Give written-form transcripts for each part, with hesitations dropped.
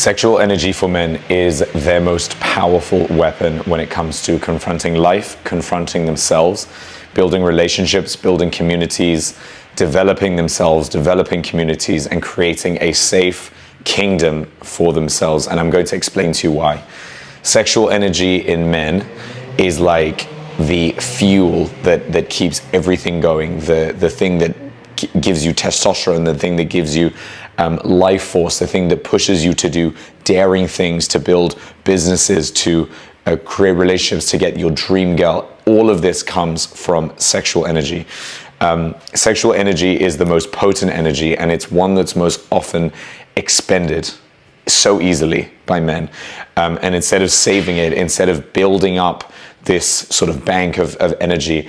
Sexual energy for men is their most powerful weapon when it comes to confronting life, confronting themselves, building relationships, building communities, developing themselves, developing communities, and creating a safe kingdom for themselves. And I'm going to explain to you why. Sexual energy in men is like the fuel that keeps everything going, the thing that gives you testosterone, the thing that gives you life force, the thing that pushes you to do daring things, to build businesses, to create relationships, to get your dream girl. All of this comes from sexual energy. Sexual energy is the most potent energy, and it's one that's most often expended so easily by men. And instead of saving it, instead of building up this sort of bank of energy,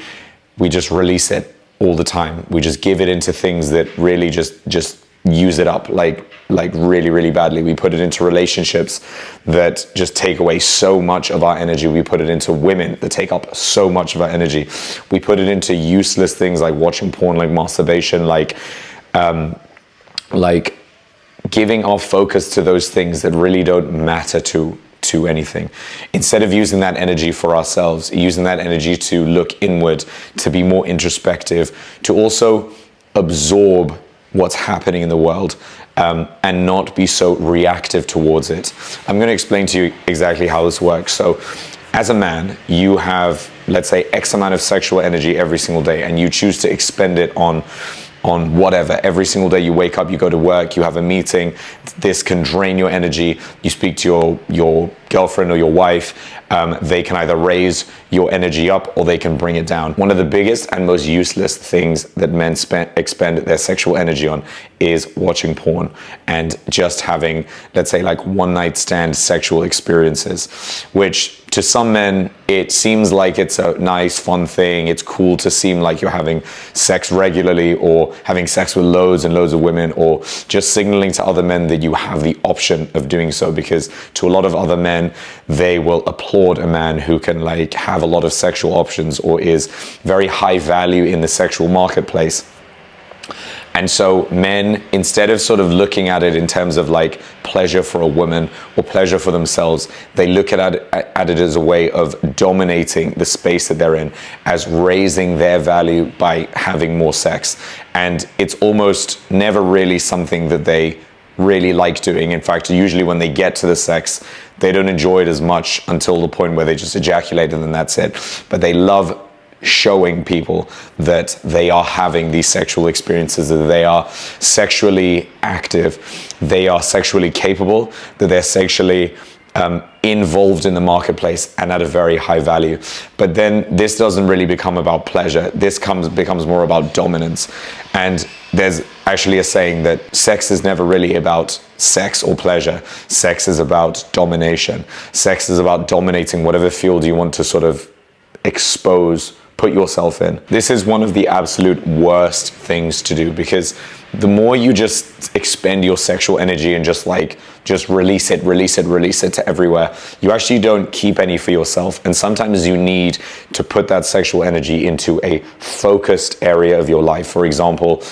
we just release it all the time. We just give it into things that really just use it up like really, really badly. We put it into relationships that just take away so much of our energy. We put it into women that take up so much of our energy. We put it into useless things like watching porn, like masturbation, like giving our focus to those things that really don't matter to anything. Instead of using that energy for ourselves, using that energy to look inward, to be more introspective, to also absorb what's happening in the world, and not be so reactive towards it. I'm going to explain to you exactly how this works. So as a man, you have, let's say, X amount of sexual energy every single day, and you choose to expend it on whatever. Every single day you wake up, you go to work, you have a meeting. This can drain your energy. You speak to your girlfriend or your wife. They can either raise your energy up or they can bring it down. One of the biggest and most useless things that men expend their sexual energy on is watching porn and just having, let's say, like one night stand sexual experiences, which to some men, it seems like it's a nice, fun thing. It's cool to seem like you're having sex regularly or having sex with loads and loads of women, or just signaling to other men that you have the option of doing so, because to a lot of other men, they will applaud a man who can like have a lot of sexual options or is very high value in the sexual marketplace. And so men, instead of sort of looking at it in terms of like pleasure for a woman or pleasure for themselves, they look at it as a way of dominating the space that they're in, as raising their value by having more sex. And it's almost never really something that they really like doing. In fact, usually when they get to the sex, they don't enjoy it as much until the point where they just ejaculate and then that's it. But they love showing people that they are having these sexual experiences, that they are sexually active, they are sexually capable, that they're sexually involved in the marketplace and at a very high value. But then this doesn't really become about pleasure. This becomes more about dominance. And there's actually a saying that sex is never really about sex or pleasure. Sex is about domination. Sex is about dominating whatever field you want to sort of expose, put yourself in. This is one of the absolute worst things to do, because the more you just expend your sexual energy and just release it to everywhere, you actually don't keep any for yourself. And sometimes you need to put that sexual energy into a focused area of your life. For example,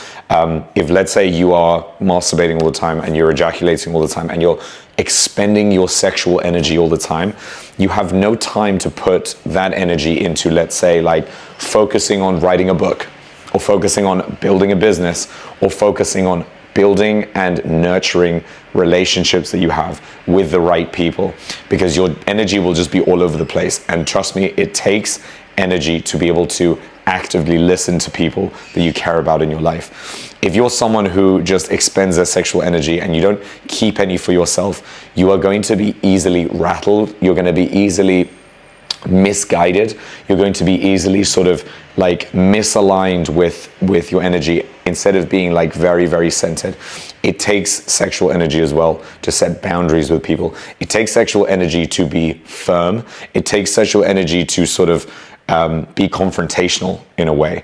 if let's say you are masturbating all the time and you're ejaculating all the time and you're expending your sexual energy all the time, you have no time to put that energy into, let's say, like focusing on writing a book, or focusing on building a business, or focusing on building and nurturing relationships that you have with the right people, because your energy will just be all over the place. And trust me, it takes energy to be able to actively listen to people that you care about in your life. If you're someone who just expends their sexual energy and you don't keep any for yourself, you are going to be easily rattled. You're going to be easily misguided. You're going to be easily sort of like misaligned with your energy, instead of being like very, very centered. It takes sexual energy as well to set boundaries with people. It takes sexual energy to be firm. It takes sexual energy to sort of be confrontational in a way.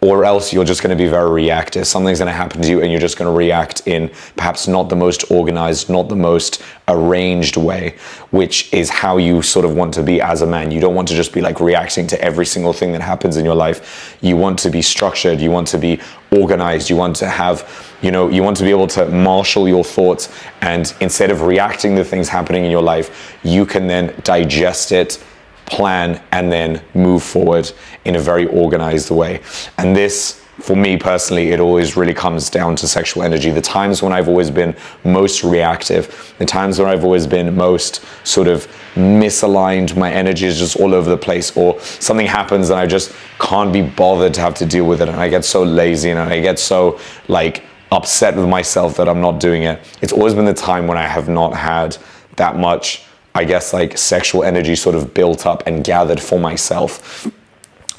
or else you're just going to be very reactive. Something's going to happen to you and you're just going to react in perhaps not the most organized, not the most arranged way, which is how you sort of want to be as a man. You don't want to just be like reacting to every single thing that happens in your life. You want to be structured, you want to be organized, you want to have, you want to be able to marshal your thoughts, and instead of reacting to things happening in your life, you can then digest it, plan, and then move forward in a very organized way. And this, for me personally, it always really comes down to sexual energy. The times when I've always been most reactive, the times when I've always been most sort of misaligned, my energy is just all over the place, or something happens and I just can't be bothered to have to deal with it, and I get so lazy and I get so like upset with myself that I'm not doing it. It's always been the time when I have not had that much, I guess, like sexual energy sort of built up and gathered for myself,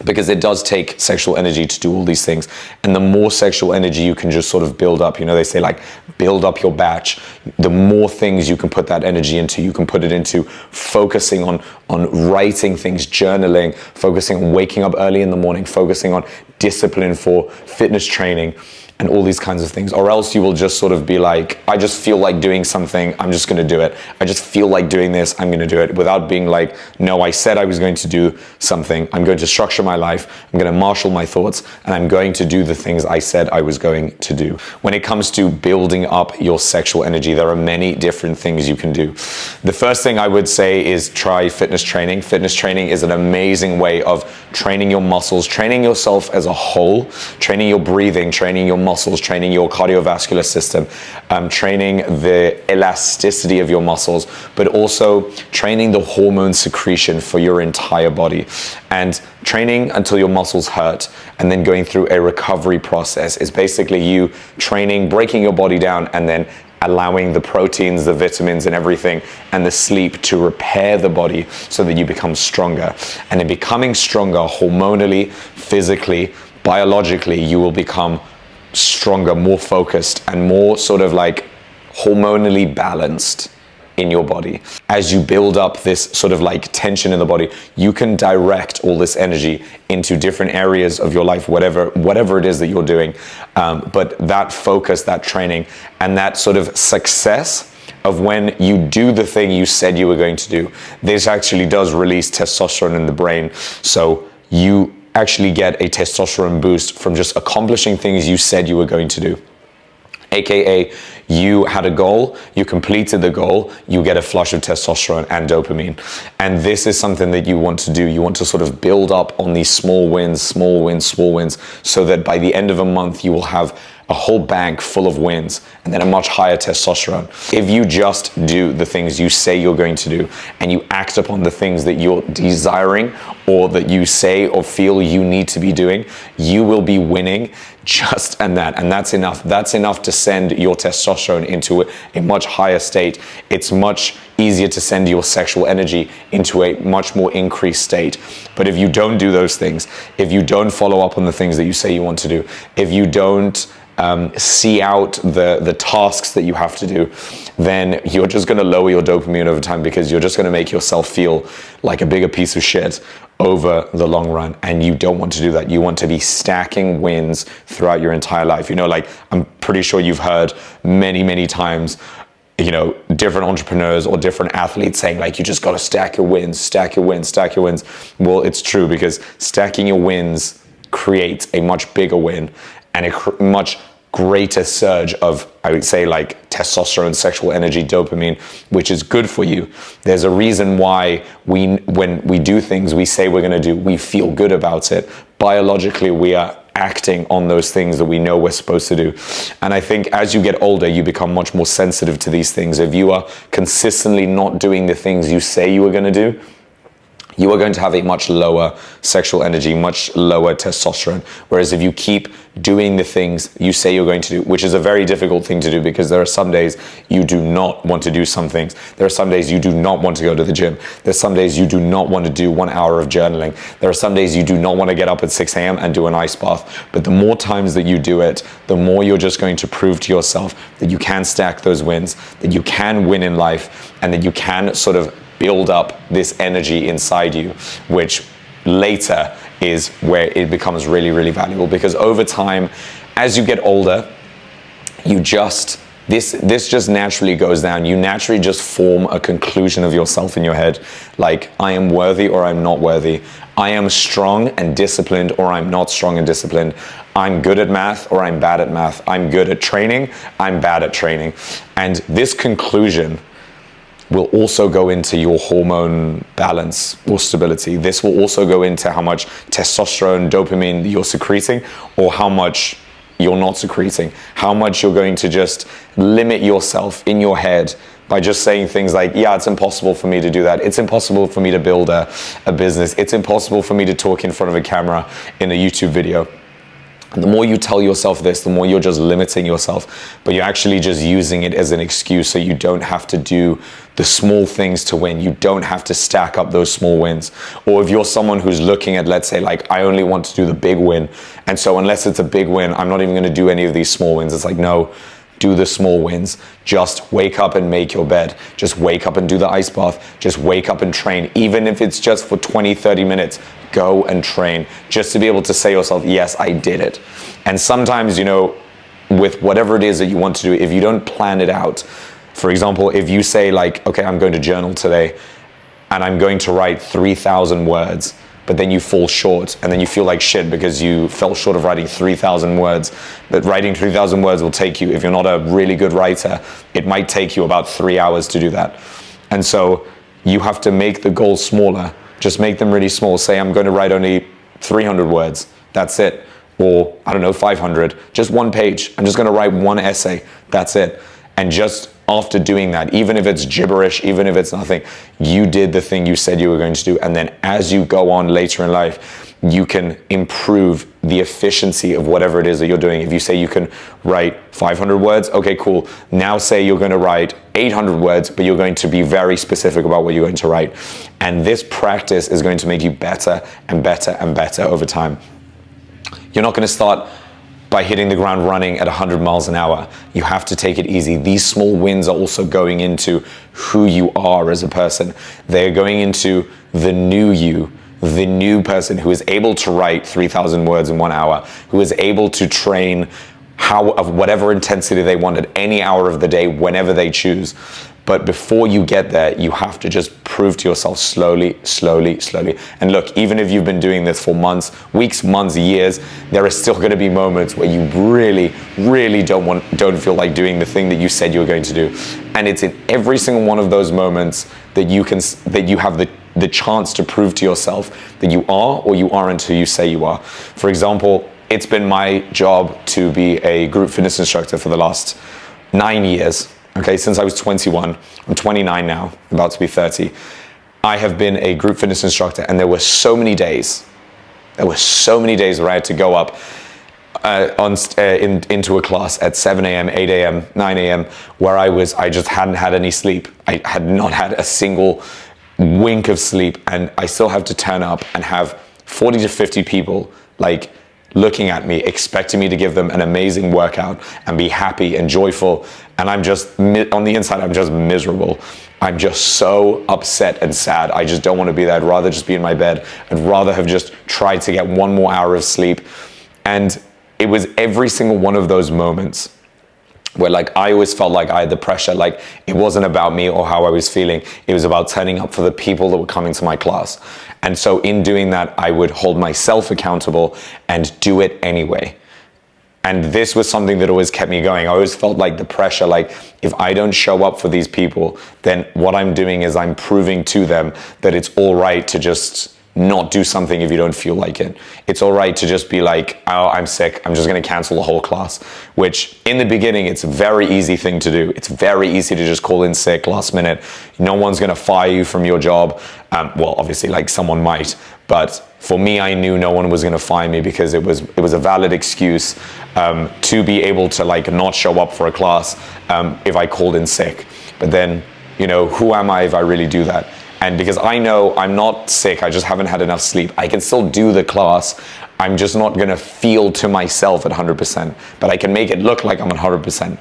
because it does take sexual energy to do all these things. And the more sexual energy you can just sort of build up, they say like build up your batch, the more things you can put that energy into. You can put it into focusing on writing things, journaling, focusing on waking up early in the morning, focusing on discipline for fitness training, and all these kinds of things. Or else you will just sort of be like, I just feel like doing something, I'm just gonna do it. I just feel like doing this, I'm gonna do it, without being like, no, I said I was going to do something. I'm going to structure my life, I'm gonna marshal my thoughts, and I'm going to do the things I said I was going to do. When it comes to building up your sexual energy, there are many different things you can do. The first thing I would say is try fitness training. Fitness training is an amazing way of training your muscles, training yourself as a whole, training your breathing, training your muscles, training your cardiovascular system, training the elasticity of your muscles, but also training the hormone secretion for your entire body. And training until your muscles hurt and then going through a recovery process is basically you training, breaking your body down, and then allowing the proteins, the vitamins and everything, and the sleep to repair the body so that you become stronger. And in becoming stronger hormonally, physically, biologically, you will become stronger, more focused, and more sort of like hormonally balanced in your body. As you build up this sort of like tension in the body, you can direct all this energy into different areas of your life, whatever it is that you're doing. But that focus, that training, and that sort of success of when you do the thing you said you were going to do, this actually does release testosterone in the brain. So you actually get a testosterone boost from just accomplishing things you said you were going to do. AKA, you had a goal, you completed the goal, you get a flush of testosterone and dopamine. And this is something that you want to do. You want to sort of build up on these small wins, so that by the end of a month, you will have a whole bank full of wins and then a much higher testosterone. If you just do the things you say you're going to do and you act upon the things that you're desiring or that you say or feel you need to be doing, you will be winning just and that's enough. That's enough to send your testosterone into a much higher state. It's much easier to send your sexual energy into a much more increased state. But if you don't do those things, if you don't follow up on the things that you say you want to do, if you don't see out the tasks that you have to do, then you're just going to lower your dopamine over time, because you're just going to make yourself feel like a bigger piece of shit over the long run. And you don't want to do that. You want to be stacking wins throughout your entire life. Like I'm pretty sure you've heard many times, different entrepreneurs or different athletes saying like, you just got to stack your wins, stack your wins, stack your wins. Well, it's true, because stacking your wins creates a much bigger win and a much greater surge of, I would say, like testosterone, sexual energy, dopamine, which is good for you. There's a reason why when we do things we say we're going to do, we feel good about it. Biologically, we are acting on those things that we know we're supposed to do. And I think as you get older, you become much more sensitive to these things. If you are consistently not doing the things you say you are going to do, you are going to have a much lower sexual energy, much lower testosterone. Whereas if you keep doing the things you say you're going to do, which is a very difficult thing to do, because there are some days you do not want to do some things. There are some days you do not want to go to the gym. There's some days you do not want to do 1 hour of journaling. There are some days you do not want to get up at 6 a.m. and do an ice bath. But the more times that you do it, the more you're just going to prove to yourself that you can stack those wins, that you can win in life, and that you can sort of build up this energy inside you, which later is where it becomes really, really valuable, because over time, as you get older, this just naturally goes down. You naturally just form a conclusion of yourself in your head, like, I am worthy or I'm not worthy. I am strong and disciplined or I'm not strong and disciplined. I'm good at math or I'm bad at math. I'm good at training, I'm bad at training. And this conclusion will also go into your hormone balance or stability. This will also go into how much testosterone, dopamine you're secreting, or how much you're not secreting, how much you're going to just limit yourself in your head by just saying things like, yeah, it's impossible for me to do that. It's impossible for me to build a business. It's impossible for me to talk in front of a camera in a YouTube video. And the more you tell yourself this, the more you're just limiting yourself, but you're actually just using it as an excuse so you don't have to do the small things to win. You don't have to stack up those small wins. Or if you're someone who's looking at, let's say, like, I only want to do the big win, and so unless it's a big win, I'm not even going to do any of these small wins. It's like, no, do the small wins. Just wake up and make your bed. Just wake up and do the ice bath. Just wake up and train. Even if it's just for 20, 30 minutes, go and train, just to be able to say to yourself, yes, I did it. And sometimes, you know, with whatever it is that you want to do, if you don't plan it out, for example, if you say, like, okay, I'm going to journal today and I'm going to write 3,000 words, but then you fall short and then you feel like shit because you fell short of writing 3,000 words. But writing 3,000 words will take you, if you're not a really good writer, it might take you about 3 hours to do that. And so you have to make the goals smaller. Just make them really small. Say, I'm going to write only 300 words. That's it. Or, I don't know, 500. Just one page. I'm just going to write one essay. That's it. And just after doing that, even if it's gibberish, even if it's nothing, you did the thing you said you were going to do. And then as you go on later in life, you can improve the efficiency of whatever it is that you're doing. If you say you can write 500 words, okay, cool. Now say you're going to write 800 words, but you're going to be very specific about what you're going to write. And this practice is going to make you better and better and better over time. You're not going to start by hitting the ground running at 100 miles an hour. You have to take it easy. These small wins are also going into who you are as a person. They're going into the new you, the new person who is able to write 3,000 words in 1 hour, who is able to train of whatever intensity they want at any hour of the day, whenever they choose. But before you get there, you have to just prove to yourself slowly, slowly, slowly. And look, even if you've been doing this for months, weeks, months, years, there are still going to be moments where you really, really don't feel like doing the thing that you said you were going to do. And it's in every single one of those moments that you have the chance to prove to yourself that you are or you aren't who you say you are. For example, it's been my job to be a group fitness instructor for the last 9 years. Okay, since I was 21, I'm 29 now, about to be 30. I have been a group fitness instructor, and there were so many days where I had to go up into a class at 7 a.m., 8 a.m., 9 a.m., where I just hadn't had any sleep. I had not had a single wink of sleep, and I still have to turn up and have 40 to 50 people like looking at me, expecting me to give them an amazing workout and be happy and joyful. And I'm just, on the inside, I'm just miserable. I'm just so upset and sad. I just don't want to be there. I'd rather just be in my bed. I'd rather have just tried to get 1 more hour of sleep. And it was every single one of those moments where, like, I always felt like I had the pressure, like it wasn't about me or how I was feeling. It was about turning up for the people that were coming to my class. And so in doing that, I would hold myself accountable and do it anyway. And this was something that always kept me going. I always felt like the pressure, like if I don't show up for these people, then what I'm doing is I'm proving to them that it's all right to just not do something if you don't feel like it. It's all right to just be like, oh, I'm sick, I'm just going to cancel the whole class, which in the beginning, it's a very easy thing to do. It's very easy to just call in sick last minute. No one's going to fire you from your job. Well, obviously, like, someone might, but for me, I knew no one was going to fire me because it was a valid excuse to be able to, like, not show up for a class if I called in sick. But then, you know, who am I if I really do that? And because I know I'm not sick, I just haven't had enough sleep, I can still do the class. I'm just not going to feel to myself at 100%, but I can make it look like I'm at 100%.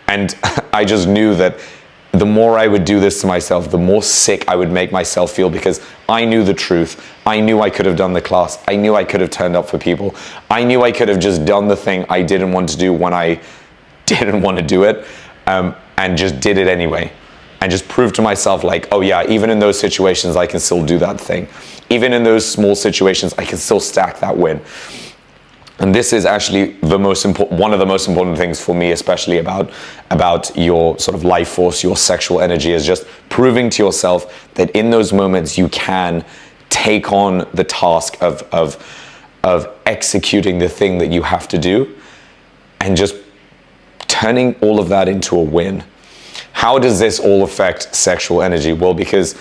And I just knew that the more I would do this to myself, the more sick I would make myself feel, because I knew the truth. I knew I could have done the class. I knew I could have turned up for people. I knew I could have just done the thing I didn't want to do when I didn't want to do it, and just did it anyway. And just proved to myself, like, oh yeah, even in those situations, I can still do that thing. Even in those small situations, I can still stack that win. And this is actually the most important, one of the most important things for me, especially about your sort of life force, your sexual energy, is just proving to yourself that in those moments you can take on the task of executing the thing that you have to do, and just turning all of that into a win. How does this all affect sexual energy? Well, because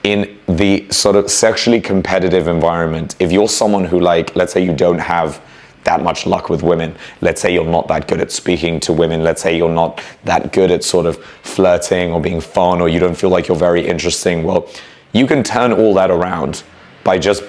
in the sort of sexually competitive environment, if you're someone who, like, let's say you don't have that much luck with women, let's say you're not that good at speaking to women, let's say you're not that good at sort of flirting or being fun, or you don't feel like you're very interesting, well, you can turn all that around by just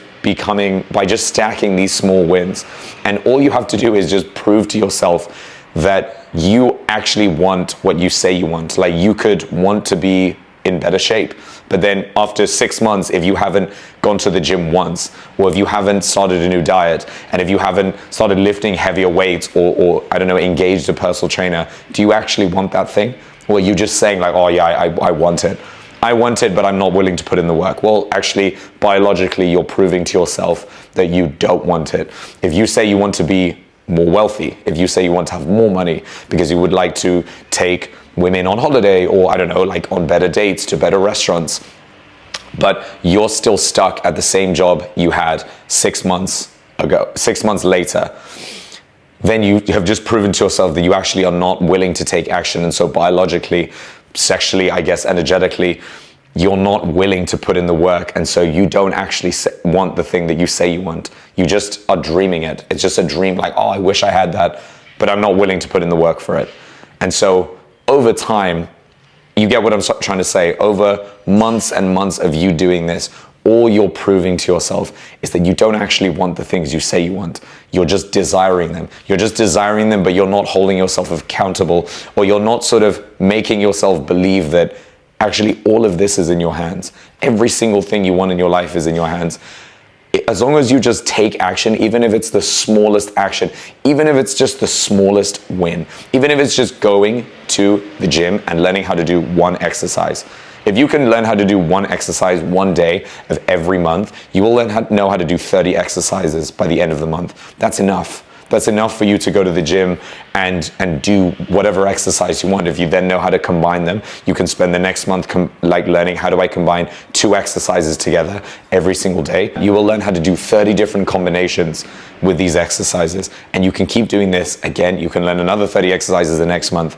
stacking these small wins. And all you have to do is just prove to yourself that you actually want what you say you want. Like, you could want to be in better shape, but then after 6 months, if you haven't gone to the gym once, or if you haven't started a new diet, and if you haven't started lifting heavier weights, or I don't know, engaged a personal trainer, do you actually want that thing? Or are you just saying, like, oh yeah, I want it. I want it, but I'm not willing to put in the work. Well, actually, biologically, you're proving to yourself that you don't want it. If you say you want to be more wealthy, if you say you want to have more money because you would like to take women on holiday, or I don't know, like on better dates to better restaurants, but you're still stuck at the same job you had 6 months ago, 6 months later, then you have just proven to yourself that you actually are not willing to take action. And so biologically, sexually, I guess, energetically, you're not willing to put in the work, and so you don't actually want the thing that you say you want. You just are dreaming it. It's just a dream, like, oh, I wish I had that, but I'm not willing to put in the work for it. And so over time, you get what I'm trying to say, over months and months of you doing this, all you're proving to yourself is that you don't actually want the things you say you want. You're just desiring them. You're just desiring them, but you're not holding yourself accountable, or you're not sort of making yourself believe that actually all of this is in your hands. Every single thing you want in your life is in your hands. As long as you just take action, even if it's the smallest action, even if it's just the smallest win, even if it's just going to the gym and learning how to do one exercise. If you can learn how to do one exercise one day of every month, you will know how to do 30 exercises by the end of the month. That's enough. That's enough for you to go to the gym and do whatever exercise you want. If you then know how to combine them, you can spend the next month learning, how do I combine 2 exercises together every single day. You will learn how to do 30 different combinations with these exercises, and you can keep doing this. Again, you can learn another 30 exercises the next month.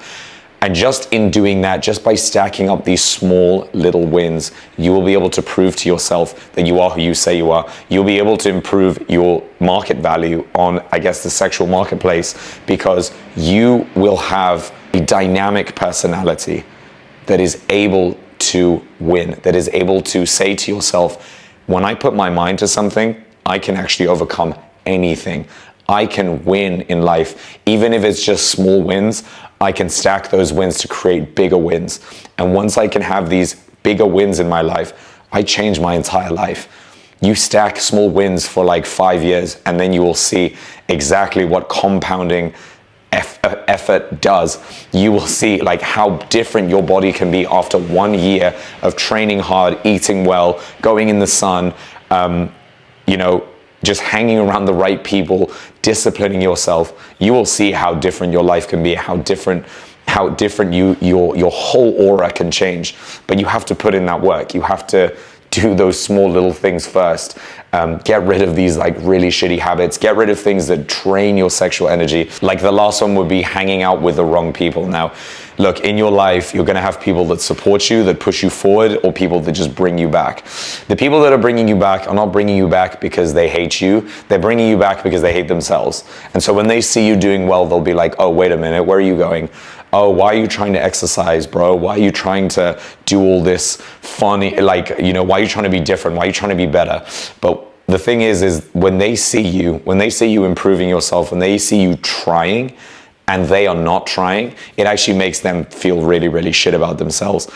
And just in doing that, just by stacking up these small little wins, you will be able to prove to yourself that you are who you say you are. You'll be able to improve your market value on, I guess, the sexual marketplace, because you will have a dynamic personality that is able to win, that is able to say to yourself, when I put my mind to something, I can actually overcome anything. I can win in life. Even if it's just small wins, I can stack those wins to create bigger wins. And once I can have these bigger wins in my life, I change my entire life. You stack small wins for like 5 years, and then you will see exactly what compounding effort does. You will see like how different your body can be after 1 year of training hard, eating well, going in the sun, just hanging around the right people, disciplining yourself. You will see how different your life can be, how different your whole aura can change. But you have to put in that work. You have to do those small little things first. Get rid of these like really shitty habits. Get rid of things that drain your sexual energy. Like the last one would be hanging out with the wrong people. Now, look, in your life, you're gonna have people that support you, that push you forward, or people that just bring you back. The people that are bringing you back are not bringing you back because they hate you. They're bringing you back because they hate themselves. And so when they see you doing well, they'll be like, oh, wait a minute, where are you going? Oh, why are you trying to exercise, bro? Why are you trying to do all this funny, why are you trying to be different? Why are you trying to be better? But the thing is when they see you improving yourself, when they see you trying and they are not trying, it actually makes them feel really, really shit about themselves.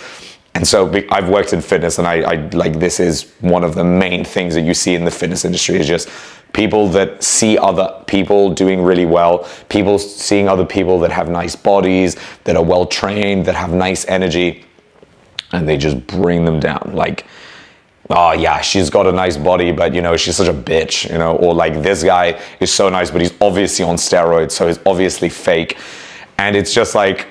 And so I've worked in fitness, and I like, this is one of the main things that you see in the fitness industry, is just people that see other people doing really well, people seeing other people that have nice bodies, that are well trained, that have nice energy, and they just bring them down. Like, oh yeah, she's got a nice body, but you know, she's such a bitch, you know, or like, this guy is so nice, but he's obviously on steroids, so he's obviously fake. And it's just like,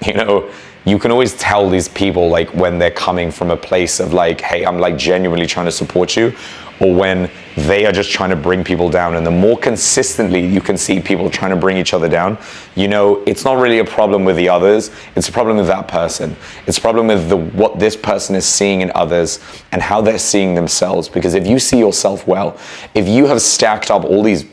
you know, you can always tell these people, like, when they're coming from a place of like, hey, I'm like genuinely trying to support you, or when they are just trying to bring people down. And the more consistently you can see people trying to bring each other down, you know, it's not really a problem with the others, it's a problem with that person. It's a problem with what this person is seeing in others and how they're seeing themselves. Because if you see yourself well, if you have stacked up all these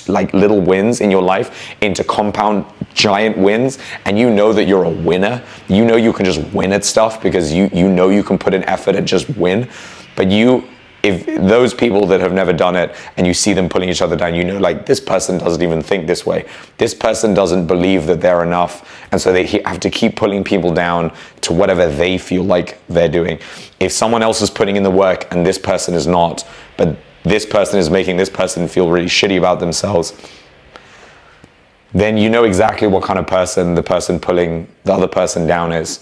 like little wins in your life into compound giant wins, and you know that you're a winner, you know you can just win at stuff because you know you can put in effort and just win. But if those people that have never done it, and you see them pulling each other down, you know, like, this person doesn't even think this way. This person doesn't believe that they're enough. And so they have to keep pulling people down to whatever they feel like they're doing. If someone else is putting in the work and this person is not, but this person is making this person feel really shitty about themselves, then you know exactly what kind of person the person pulling the other person down is.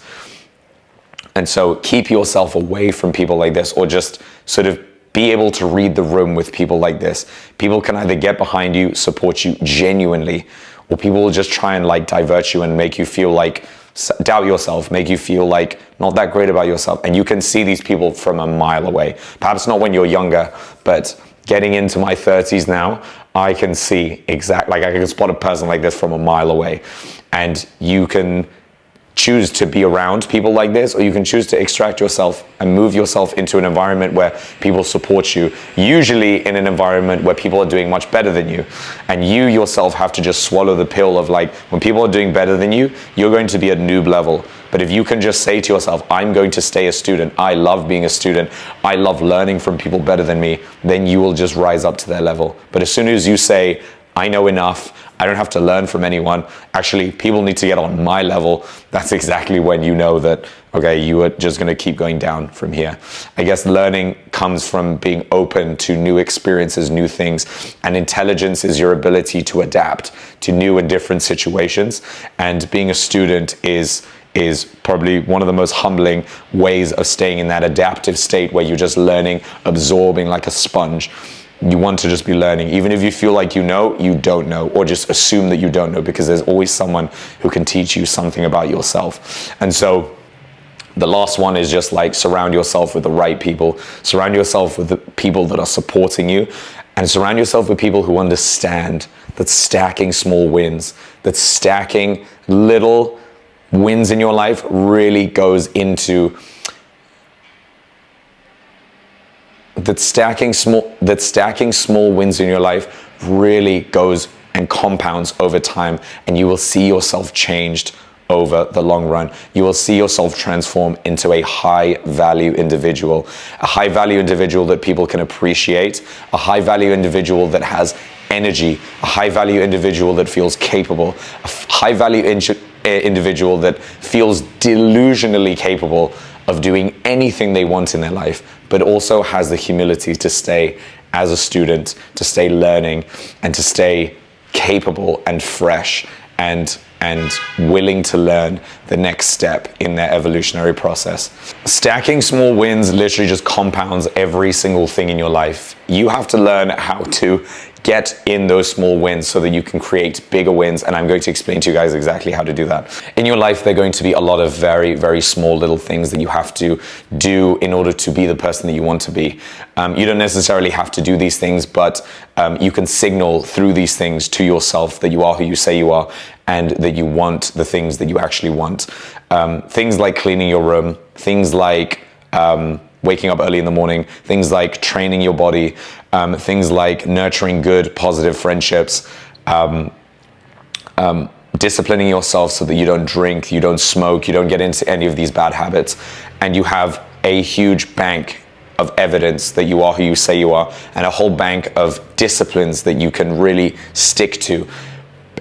And so keep yourself away from people like this, or just sort of be able to read the room with people like this. People can either get behind you, support you genuinely, or people will just try and like divert you and make you feel like, doubt yourself, make you feel like not that great about yourself. And you can see these people from a mile away. Perhaps not when you're younger, but getting into my 30s now, I can see exactly, like, I can spot a person like this from a mile away. And you can choose to be around people like this, or you can choose to extract yourself and move yourself into an environment where people support you, usually in an environment where people are doing much better than you, and you yourself have to just swallow the pill of like, when people are doing better than you, you're going to be at noob level. But if you can just say to yourself, I'm going to stay a student, I love being a student, I love learning from people better than me, then you will just rise up to their level. But as soon as you say, I know enough, I don't have to learn from anyone, actually people need to get on my level, that's exactly when you know that, okay, you are just going to keep going down from here. I guess learning comes from being open to new experiences, new things, and intelligence is your ability to adapt to new and different situations. And being a student is probably one of the most humbling ways of staying in that adaptive state where you're just learning, absorbing like a sponge. You want to just be learning, even if you feel like you know, you don't know, or just assume that you don't know, because there's always someone who can teach you something about yourself. And so the last one is just like, surround yourself with the right people, surround yourself with the people that are supporting you, and surround yourself with people who understand that stacking small wins, that stacking little wins in your life really goes into that stacking small wins in your life really goes and compounds over time, and you will see yourself changed over the long run. You will see yourself transform into a high value individual, a high value individual that people can appreciate, a high value individual that has energy, a high value individual that feels capable, a high value individual that feels delusionally capable of doing anything they want in their life, but also has the humility to stay as a student, to stay learning, and to stay capable and fresh and willing to learn the next step in their evolutionary process. Stacking small wins literally just compounds every single thing in your life. You have to learn how to get in those small wins so that you can create bigger wins, and I'm going to explain to you guys exactly how to do that. In your life, there are going to be a lot of very, very small little things that you have to do in order to be the person that you want to be. You don't necessarily have to do these things, but you can signal through these things to yourself that you are who you say you are, and that you want the things that you actually want. Things like cleaning your room, things like waking up early in the morning, things like training your body, things like nurturing good, positive friendships, disciplining yourself so that you don't drink, you don't smoke, you don't get into any of these bad habits, and you have a huge bank of evidence that you are who you say you are, and a whole bank of disciplines that you can really stick to.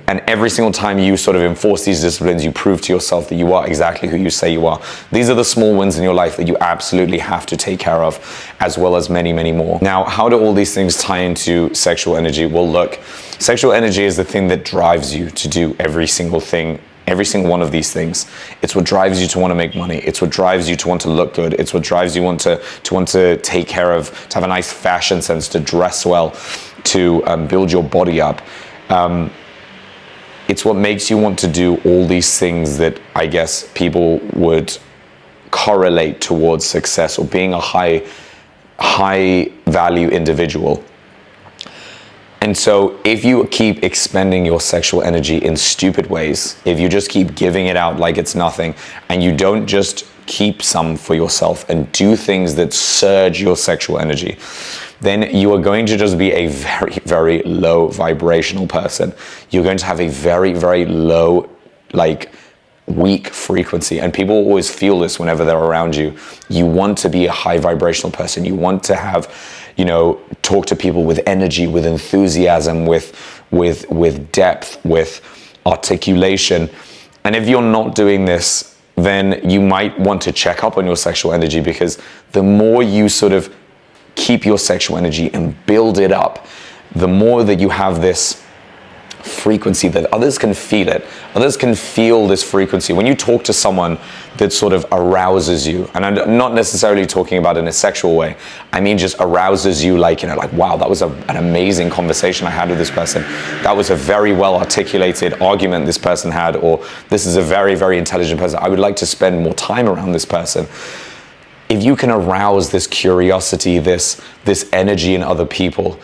And every single time you sort of enforce these disciplines, you prove to yourself that you are exactly who you say you are. These are the small wins in your life that you absolutely have to take care of, as well as many, many more. Now, how do all these things tie into sexual energy? Well, look, sexual energy is the thing that drives you to do every single thing, every single one of these things. It's what drives you to want to make money. It's what drives you to want to look good. It's what drives you to want to take care of, to have a nice fashion sense, to dress well, to build your body up. It's what makes you want to do all these things that I guess people would correlate towards success or being a high value individual. And so if you keep expending your sexual energy in stupid ways, if you just keep giving it out like it's nothing, and you don't just keep some for yourself and do things that surge your sexual energy, then you are going to just be a very, very low vibrational person. You're going to have a very, very low, weak frequency. And people always feel this whenever they're around you. You want to be a high vibrational person. You want to have, talk to people with energy, with enthusiasm, with depth, with articulation. And if you're not doing this, then you might want to check up on your sexual energy, because the more you sort of keep your sexual energy and build it up, the more that you have this frequency that others can feel it. Others can feel this frequency. When you talk to someone that sort of arouses you, and I'm not necessarily talking about in a sexual way, I mean just arouses you, wow, that was an amazing conversation I had with this person. That was a very well articulated argument this person had, or this is a very, very intelligent person. I would like to spend more time around this person. If you can arouse this curiosity, this energy in other people,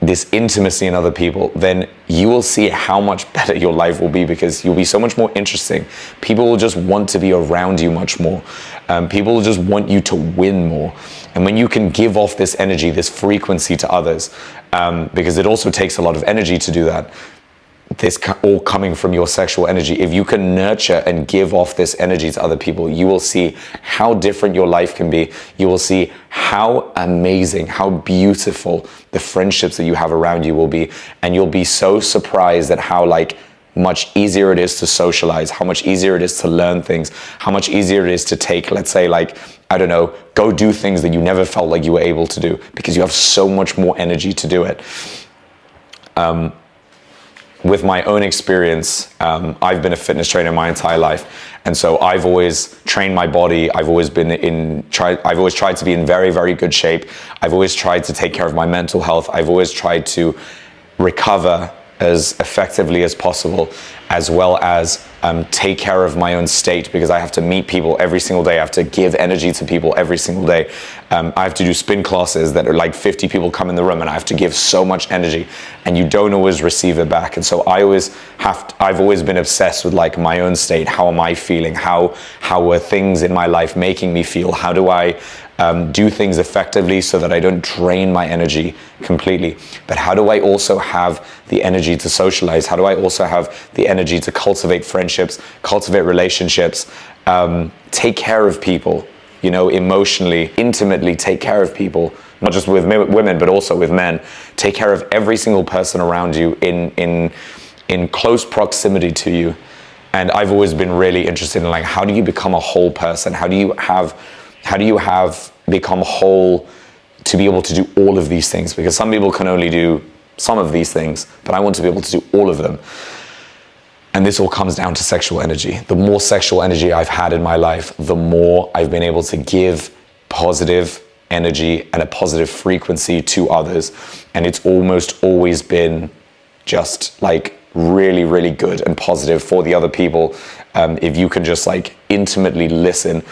this intimacy in other people, then you will see how much better your life will be, because you'll be so much more interesting. People will just want to be around you much more. People will just want you to win more. And when you can give off this energy, this frequency to others, because it also takes a lot of energy to do that, this all coming from your sexual energy. If you can nurture and give off this energy to other people, you will see how different your life can be. You will see how amazing, how beautiful the friendships that you have around you will be. And you'll be so surprised at how much easier it is to socialize, how much easier it is to learn things, how much easier it is to take, let's say, go do things that you never felt like you were able to do, because you have so much more energy to do it. With my own experience, I've been a fitness trainer my entire life. And so I've always trained my body. I've always tried to be in very, very good shape. I've always tried to take care of my mental health. I've always tried to recover as effectively as possible, as well as take care of my own state, because I have to meet people every single day. I have to give energy to people every single day. I have to do spin classes that are 50 people come in the room, and I have to give so much energy, and you don't always receive it back. And so I've always been obsessed with my own state. How am I feeling? How are things in my life making me feel? How do I do things effectively so that I don't drain my energy completely? But how do I also have the energy to socialize? How do I also have the energy to cultivate friendships, cultivate relationships, take care of people, emotionally, intimately take care of people, not just with women, but also with men. Take care of every single person around you in close proximity to you. And I've always been really interested in how do you become a whole person? How do you become whole to be able to do all of these things? Because some people can only do some of these things, but I want to be able to do all of them. And this all comes down to sexual energy. The more sexual energy I've had in my life, the more I've been able to give positive energy and a positive frequency to others. And it's almost always been just really, really good and positive for the other people. If you can just intimately listen,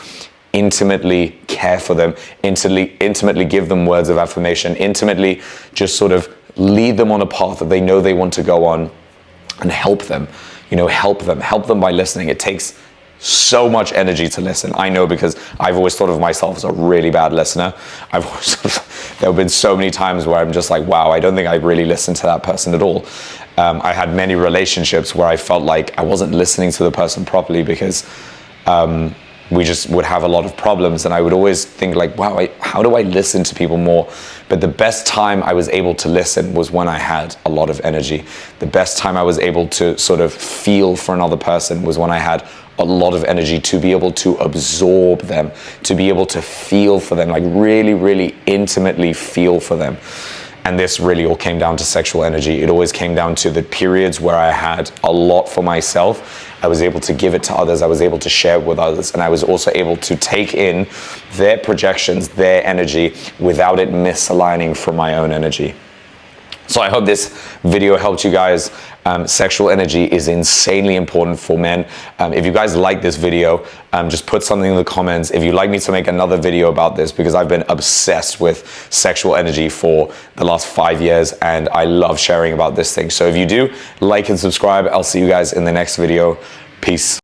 intimately care for them, intimately give them words of affirmation, intimately just sort of lead them on a path that they know they want to go on, and help them, help them by listening. It takes so much energy to listen. I know, because I've always thought of myself as a really bad listener. There have been so many times where I'm just wow, I don't think I really listened to that person at all. I had many relationships where I felt like I wasn't listening to the person properly, because we just would have a lot of problems. And I would always think like, wow, how do I listen to people more? But the best time I was able to listen was when I had a lot of energy. The best time I was able to sort of feel for another person was when I had a lot of energy, to be able to absorb them, to be able to feel for them, like really, really intimately feel for them. And this really all came down to sexual energy. It always came down to the periods where I had a lot for myself. I was able to give it to others. I was able to share it with others. And I was also able to take in their projections, their energy, without it misaligning from my own energy. So I hope this video helped you guys. Sexual energy is insanely important for men. If you guys like this video, just put something in the comments. If you'd like me to make another video about this, because I've been obsessed with sexual energy for the last 5 years, and I love sharing about this thing. So if you do, like and subscribe. I'll see you guys in the next video. Peace.